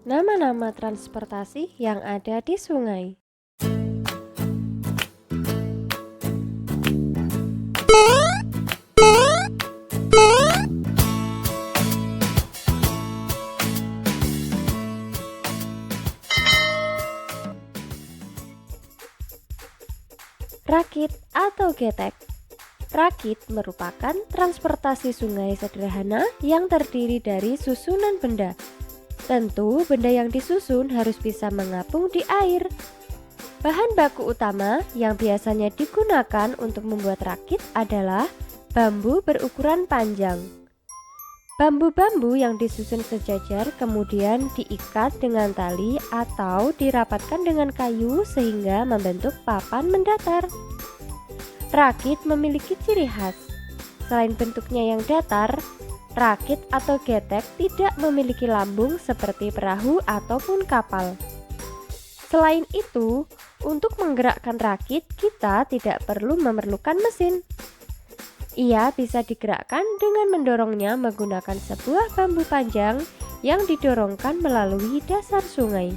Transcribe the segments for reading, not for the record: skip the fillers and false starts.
Nama-nama transportasi yang ada di sungai. Rakit atau getek. Rakit merupakan transportasi sungai sederhana yang terdiri dari susunan benda. Tentu, benda yang disusun harus bisa mengapung di air. Bahan baku utama yang biasanya digunakan untuk membuat rakit adalah bambu berukuran panjang. Bambu-bambu yang disusun sejajar kemudian diikat dengan tali atau dirapatkan dengan kayu sehingga membentuk papan mendatar. Rakit memiliki ciri khas. Selain bentuknya yang datar, rakit atau getek tidak memiliki lambung seperti perahu ataupun kapal. Selain itu, untuk menggerakkan rakit kita tidak perlu memerlukan mesin. Ia bisa digerakkan dengan mendorongnya menggunakan sebuah bambu panjang yang didorongkan melalui dasar sungai.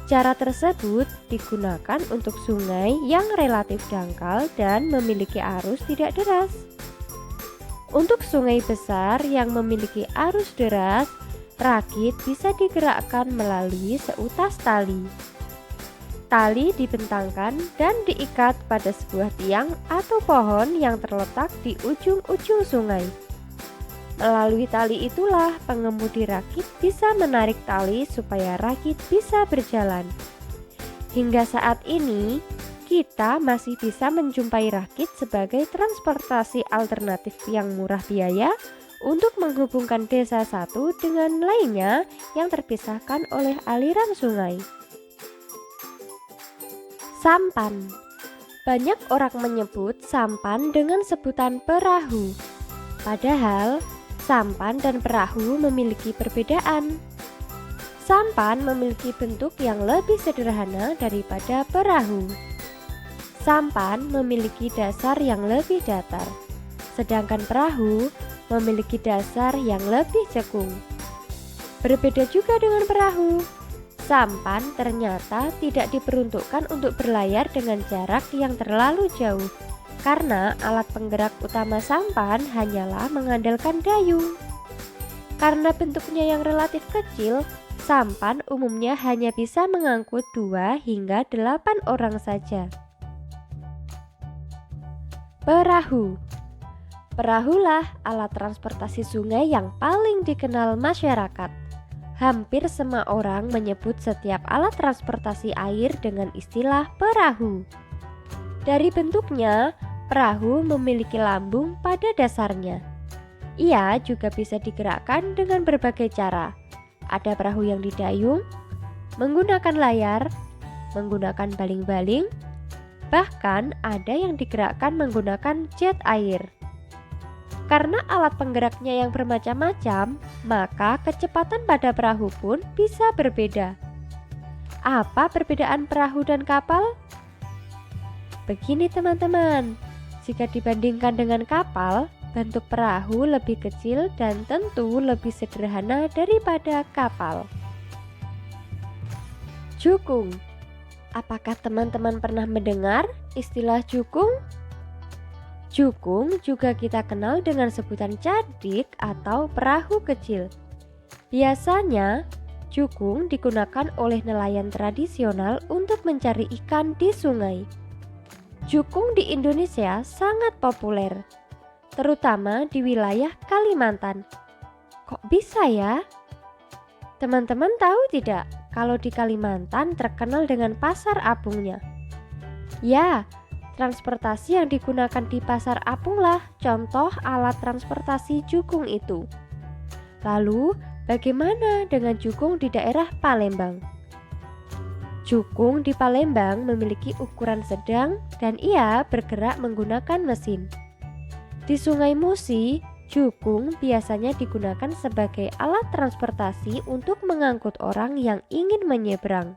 Cara tersebut digunakan untuk sungai yang relatif dangkal dan memiliki arus tidak deras. Untuk sungai besar yang memiliki arus deras, rakit bisa digerakkan melalui seutas tali. Tali dibentangkan dan diikat pada sebuah tiang atau pohon yang terletak di ujung-ujung sungai. Melalui tali itulah pengemudi rakit bisa menarik tali supaya rakit bisa berjalan. Hingga saat ini, kita masih bisa menjumpai rakit sebagai transportasi alternatif yang murah biaya untuk menghubungkan desa satu dengan lainnya yang terpisahkan oleh aliran sungai. Sampan. Banyak orang menyebut sampan dengan sebutan perahu. Padahal, sampan dan perahu memiliki perbedaan. Sampan memiliki bentuk yang lebih sederhana daripada perahu. Sampan memiliki dasar yang lebih datar, sedangkan perahu memiliki dasar yang lebih cekung. Berbeda juga dengan perahu. Sampan ternyata tidak diperuntukkan untuk berlayar dengan jarak yang terlalu jauh, karena alat penggerak utama sampan hanyalah mengandalkan dayung. Karena bentuknya yang relatif kecil, sampan umumnya hanya bisa mengangkut 2 hingga 8 orang saja. Perahu. Perahulah alat transportasi sungai yang paling dikenal masyarakat. Hampir semua orang menyebut setiap alat transportasi air dengan istilah perahu. Dari bentuknya, perahu memiliki lambung pada dasarnya. Ia juga bisa digerakkan dengan berbagai cara. Ada perahu yang didayung, menggunakan layar, menggunakan baling-baling, bahkan ada yang digerakkan menggunakan jet air. Karena alat penggeraknya yang bermacam-macam, maka kecepatan pada perahu pun bisa berbeda. Apa perbedaan perahu dan kapal? Begini teman-teman, jika dibandingkan dengan kapal, bentuk perahu lebih kecil dan tentu lebih sederhana daripada kapal. Jukung. Apakah teman-teman pernah mendengar istilah jukung? Jukung juga kita kenal dengan sebutan cadik atau perahu kecil. Biasanya, jukung digunakan oleh nelayan tradisional untuk mencari ikan di sungai. Jukung di Indonesia sangat populer, terutama di wilayah Kalimantan. Kok bisa ya? Teman-teman tahu tidak kalau di Kalimantan terkenal dengan pasar apungnya? Ya, transportasi yang digunakan di pasar apunglah contoh alat transportasi jukung itu. Lalu, bagaimana dengan jukung di daerah Palembang? Jukung di Palembang memiliki ukuran sedang dan ia bergerak menggunakan mesin. Di Sungai Musi, jukung biasanya digunakan sebagai alat transportasi untuk mengangkut orang yang ingin menyeberang.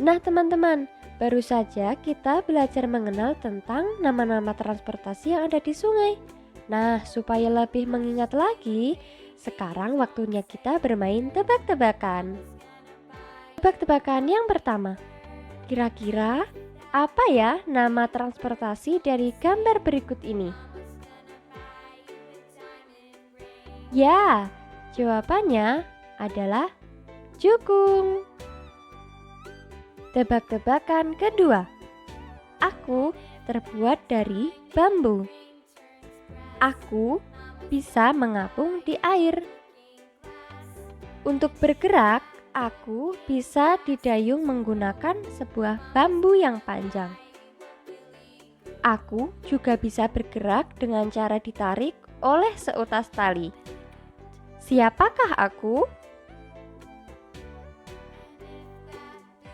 Nah teman-teman, baru saja kita belajar mengenal tentang nama-nama transportasi yang ada di sungai. Nah, supaya lebih mengingat lagi, Sekarang waktunya kita bermain tebak-tebakan. Tebak-tebakan yang pertama. Kira-kira apa ya nama transportasi dari gambar berikut ini? Ya, jawabannya adalah jukung. Tebak-tebakan kedua. Aku terbuat dari bambu. Aku bisa mengapung di air. Untuk bergerak, aku bisa didayung menggunakan sebuah bambu yang panjang. Aku juga bisa bergerak dengan cara ditarik oleh seutas tali. Siapakah aku?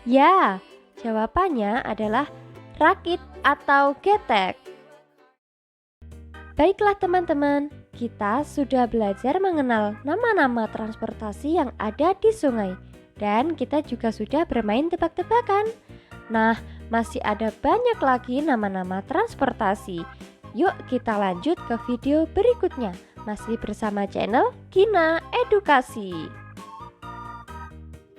Ya, jawabannya adalah rakit atau getek. Baiklah teman-teman, kita sudah belajar mengenal nama-nama transportasi yang ada di sungai. Dan kita juga sudah bermain tebak-tebakan. Nah, masih ada banyak lagi nama-nama transportasi. Yuk kita lanjut ke video berikutnya. Masih bersama channel Gina Edukasi.